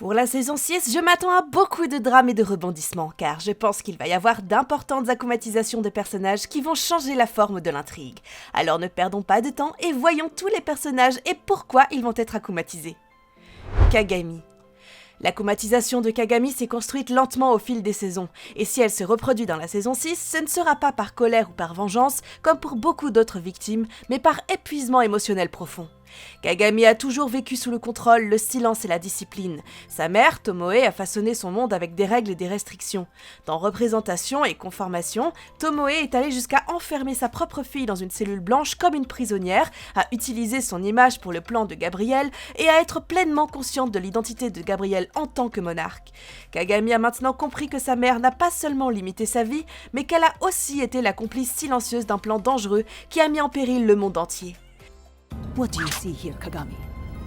Pour la saison 6, je m'attends à beaucoup de drames et de rebondissements, car je pense qu'il va y avoir d'importantes akumatisations de personnages qui vont changer la forme de l'intrigue. Alors ne perdons pas de temps et voyons tous les personnages et pourquoi ils vont être akumatisés. Kagami. L'akumatisation de Kagami s'est construite lentement au fil des saisons, et si elle se reproduit dans la saison 6, ce ne sera pas par colère ou par vengeance, comme pour beaucoup d'autres victimes, mais par épuisement émotionnel profond. Kagami a toujours vécu sous le contrôle, le silence et la discipline. Sa mère, Tomoe, a façonné son monde avec des règles et des restrictions. Dans représentation et conformation, Tomoe est allée jusqu'à enfermer sa propre fille dans une cellule blanche comme une prisonnière, à utiliser son image pour le plan de Gabriel et à être pleinement consciente de l'identité de Gabriel en tant que monarque. Kagami a maintenant compris que sa mère n'a pas seulement limité sa vie, mais qu'elle a aussi été la complice silencieuse d'un plan dangereux qui a mis en péril le monde entier. What do you see here, Kagami?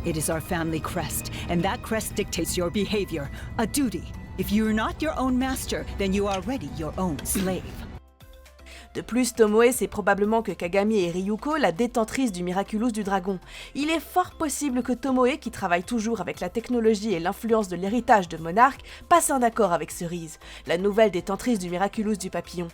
It is our family crest, and that crest dictates your behavior, a duty. If you are not your own master, then you are already your own slave. De plus, Tomoe sait probablement que Kagami est Ryuko, la détentrice du Miraculous du dragon. Il est fort possible que Tomoe, qui travaille toujours avec la technologie et l'influence de l'héritage de Monarque, passe un accord avec Cerise, la nouvelle détentrice du Miraculous du papillon.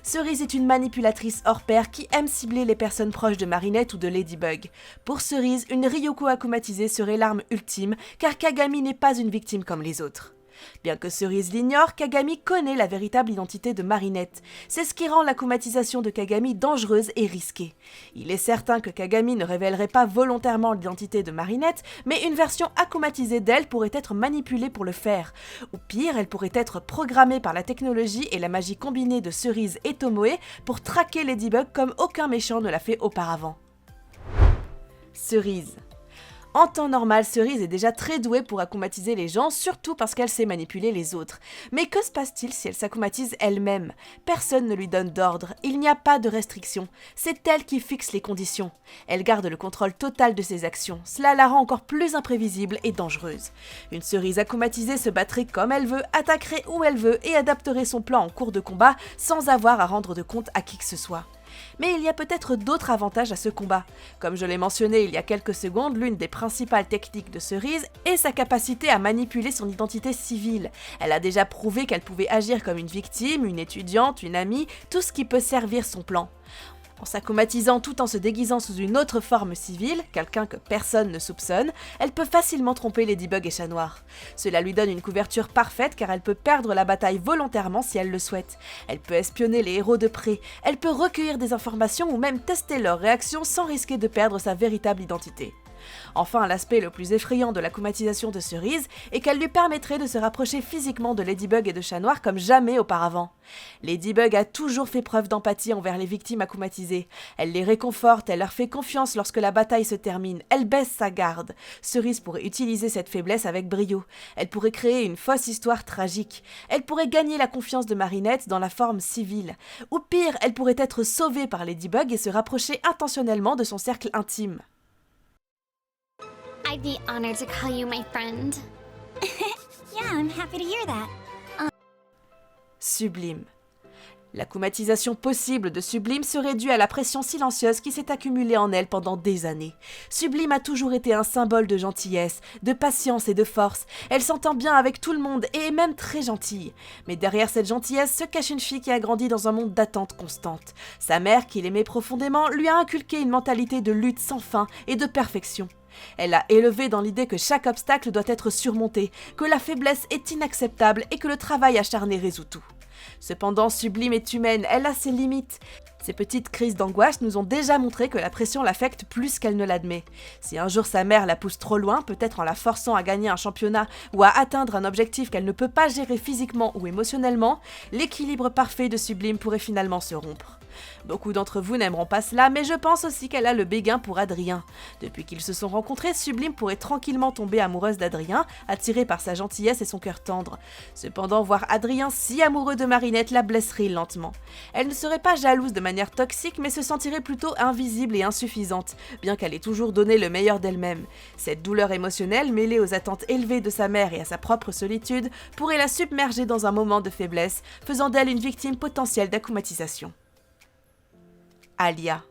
Cerise est une manipulatrice hors pair qui aime cibler les personnes proches de Marinette ou de Ladybug. Pour Cerise, une Ryuko akumatisée serait l'arme ultime, car Kagami n'est pas une victime comme les autres. Bien que Cerise l'ignore, Kagami connaît la véritable identité de Marinette. C'est ce qui rend l'akumatisation de Kagami dangereuse et risquée. Il est certain que Kagami ne révélerait pas volontairement l'identité de Marinette, mais une version akumatisée d'elle pourrait être manipulée pour le faire. Ou pire, elle pourrait être programmée par la technologie et la magie combinée de Cerise et Tomoe pour traquer Ladybug comme aucun méchant ne l'a fait auparavant. Cerise. En temps normal, Cerise est déjà très douée pour akumatiser les gens, surtout parce qu'elle sait manipuler les autres. Mais que se passe-t-il si elle s'akumatise elle-même? Personne ne lui donne d'ordre, il n'y a pas de restriction. C'est elle qui fixe les conditions. Elle garde le contrôle total de ses actions. Cela la rend encore plus imprévisible et dangereuse. Une Cerise akumatisée se battrait comme elle veut, attaquerait où elle veut et adapterait son plan en cours de combat sans avoir à rendre de compte à qui que ce soit. Mais il y a peut-être d'autres avantages à ce combat. Comme je l'ai mentionné il y a quelques secondes, l'une des principales techniques de Cerise est sa capacité à manipuler son identité civile. Elle a déjà prouvé qu'elle pouvait agir comme une victime, une étudiante, une amie, tout ce qui peut servir son plan. En s'akumatisant tout en se déguisant sous une autre forme civile, quelqu'un que personne ne soupçonne, elle peut facilement tromper Ladybug et Chat Noir. Cela lui donne une couverture parfaite car elle peut perdre la bataille volontairement si elle le souhaite. Elle peut espionner les héros de près, elle peut recueillir des informations ou même tester leurs réactions sans risquer de perdre sa véritable identité. Enfin, l'aspect le plus effrayant de l'akumatisation de Cerise est qu'elle lui permettrait de se rapprocher physiquement de Ladybug et de Chat Noir comme jamais auparavant. Ladybug a toujours fait preuve d'empathie envers les victimes akumatisées. Elle les réconforte, elle leur fait confiance lorsque la bataille se termine, elle baisse sa garde. Cerise pourrait utiliser cette faiblesse avec brio. Elle pourrait créer une fausse histoire tragique. Elle pourrait gagner la confiance de Marinette dans la forme civile. Ou pire, elle pourrait être sauvée par Ladybug et se rapprocher intentionnellement de son cercle intime. I'd be honored to call you my friend. Yeah, I'm happy to hear that. Sublime. L'akumatisation possible de Sublime serait due à la pression silencieuse qui s'est accumulée en elle pendant des années. Sublime a toujours été un symbole de gentillesse, de patience et de force. Elle s'entend bien avec tout le monde et est même très gentille. Mais derrière cette gentillesse se cache une fille qui a grandi dans un monde d'attente constante. Sa mère, qui l'aimait profondément, lui a inculqué une mentalité de lutte sans fin et de perfection. Elle l'a élevée dans l'idée que chaque obstacle doit être surmonté, que la faiblesse est inacceptable et que le travail acharné résout tout. Cependant, Sublime est humaine, elle a ses limites. Ces petites crises d'angoisse nous ont déjà montré que la pression l'affecte plus qu'elle ne l'admet. Si un jour sa mère la pousse trop loin, peut-être en la forçant à gagner un championnat ou à atteindre un objectif qu'elle ne peut pas gérer physiquement ou émotionnellement, l'équilibre parfait de Sublime pourrait finalement se rompre. Beaucoup d'entre vous n'aimeront pas cela, mais je pense aussi qu'elle a le béguin pour Adrien. Depuis qu'ils se sont rencontrés, Sublime pourrait tranquillement tomber amoureuse d'Adrien, attirée par sa gentillesse et son cœur tendre. Cependant, voir Adrien si amoureux de Marinette la blesserait lentement. Elle ne serait pas jalouse de manière toxique, mais se sentirait plutôt invisible et insuffisante, bien qu'elle ait toujours donné le meilleur d'elle-même. Cette douleur émotionnelle, mêlée aux attentes élevées de sa mère et à sa propre solitude, pourrait la submerger dans un moment de faiblesse, faisant d'elle une victime potentielle d'akumatisation. Alia.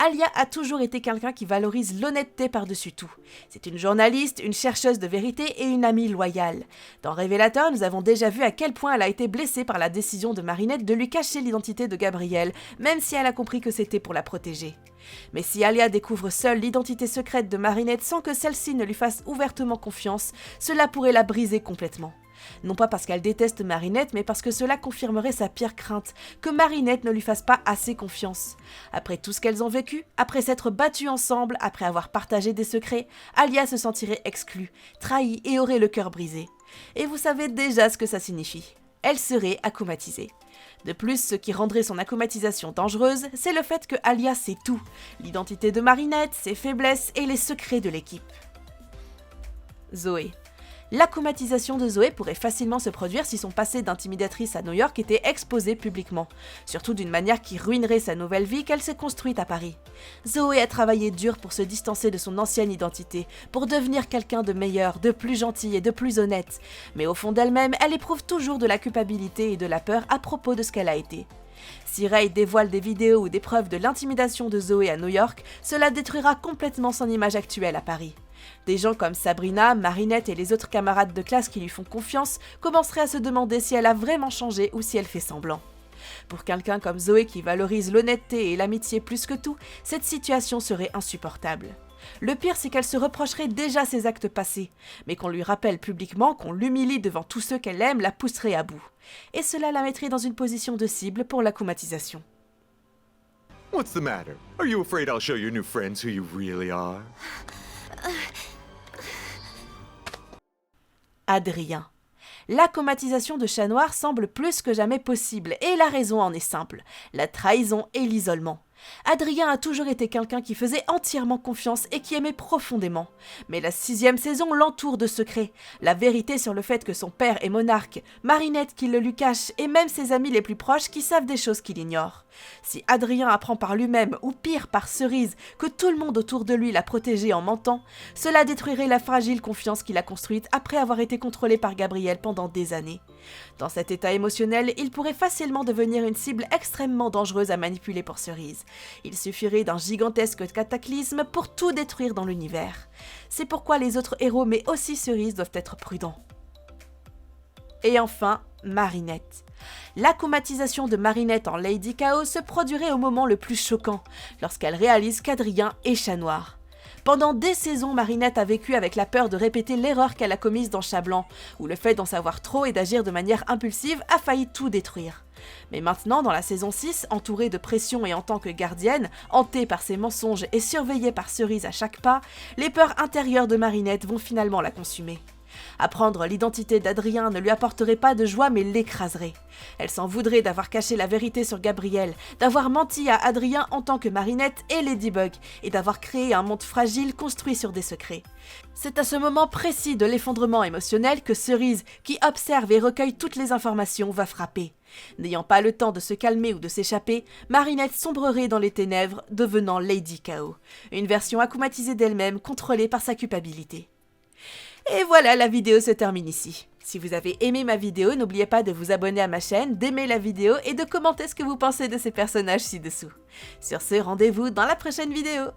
Alia a toujours été quelqu'un qui valorise l'honnêteté par-dessus tout. C'est une journaliste, une chercheuse de vérité et une amie loyale. Dans Révélateur, nous avons déjà vu à quel point elle a été blessée par la décision de Marinette de lui cacher l'identité de Gabrielle, même si elle a compris que c'était pour la protéger. Mais si Alia découvre seule l'identité secrète de Marinette sans que celle-ci ne lui fasse ouvertement confiance, cela pourrait la briser complètement. Non pas parce qu'elle déteste Marinette, mais parce que cela confirmerait sa pire crainte, que Marinette ne lui fasse pas assez confiance. Après tout ce qu'elles ont vécu, après s'être battues ensemble, après avoir partagé des secrets, Alia se sentirait exclue, trahie et aurait le cœur brisé. Et vous savez déjà ce que ça signifie. Elle serait akumatisée. De plus, ce qui rendrait son akumatisation dangereuse, c'est le fait que Alia sait tout. L'identité de Marinette, ses faiblesses et les secrets de l'équipe. Zoé. L'akumatisation de Zoé pourrait facilement se produire si son passé d'intimidatrice à New York était exposé publiquement, surtout d'une manière qui ruinerait sa nouvelle vie qu'elle s'est construite à Paris. Zoé a travaillé dur pour se distancer de son ancienne identité, pour devenir quelqu'un de meilleur, de plus gentil et de plus honnête, mais au fond d'elle-même, elle éprouve toujours de la culpabilité et de la peur à propos de ce qu'elle a été. Si Ray dévoile des vidéos ou des preuves de l'intimidation de Zoé à New York, cela détruira complètement son image actuelle à Paris. Des gens comme Sabrina, Marinette et les autres camarades de classe qui lui font confiance commenceraient à se demander si elle a vraiment changé ou si elle fait semblant. Pour quelqu'un comme Zoé qui valorise l'honnêteté et l'amitié plus que tout, cette situation serait insupportable. Le pire, c'est qu'elle se reprocherait déjà ses actes passés, mais qu'on lui rappelle publiquement, qu'on l'humilie devant tous ceux qu'elle aime, la pousserait à bout. Et cela la mettrait dans une position de cible pour l'akumatisation. What's the matter? Are you afraid I'll show your new friends who you really are? Adrien. L'akumatisation de Chat Noir semble plus que jamais possible, et la raison en est simple, la trahison et l'isolement. Adrien a toujours été quelqu'un qui faisait entièrement confiance et qui aimait profondément. Mais la 6e saison l'entoure de secrets. La vérité sur le fait que son père est monarque, Marinette qui le lui cache et même ses amis les plus proches qui savent des choses qu'il ignore. Si Adrien apprend par lui-même, ou pire par Cerise, que tout le monde autour de lui l'a protégé en mentant, cela détruirait la fragile confiance qu'il a construite après avoir été contrôlé par Gabrielle pendant des années. Dans cet état émotionnel, il pourrait facilement devenir une cible extrêmement dangereuse à manipuler pour Cerise. Il suffirait d'un gigantesque cataclysme pour tout détruire dans l'univers. C'est pourquoi les autres héros, mais aussi Cerise, doivent être prudents. Et enfin, Marinette. L'akumatisation de Marinette en Lady Chaos se produirait au moment le plus choquant, lorsqu'elle réalise qu'Adrien est Chat Noir. Pendant des saisons, Marinette a vécu avec la peur de répéter l'erreur qu'elle a commise dans Chat Blanc, où le fait d'en savoir trop et d'agir de manière impulsive a failli tout détruire. Mais maintenant, dans la saison 6, entourée de pression et en tant que gardienne, hantée par ses mensonges et surveillée par Cerise à chaque pas, les peurs intérieures de Marinette vont finalement la consumer. Apprendre l'identité d'Adrien ne lui apporterait pas de joie mais l'écraserait. Elle s'en voudrait d'avoir caché la vérité sur Gabrielle, d'avoir menti à Adrien en tant que Marinette et Ladybug, et d'avoir créé un monde fragile construit sur des secrets. C'est à ce moment précis de l'effondrement émotionnel que Cerise, qui observe et recueille toutes les informations, va frapper. N'ayant pas le temps de se calmer ou de s'échapper, Marinette sombrerait dans les ténèbres, devenant Lady Chaos, une version akumatisée d'elle-même contrôlée par sa culpabilité. Et voilà, la vidéo se termine ici. Si vous avez aimé ma vidéo, n'oubliez pas de vous abonner à ma chaîne, d'aimer la vidéo et de commenter ce que vous pensez de ces personnages ci-dessous. Sur ce, rendez-vous dans la prochaine vidéo.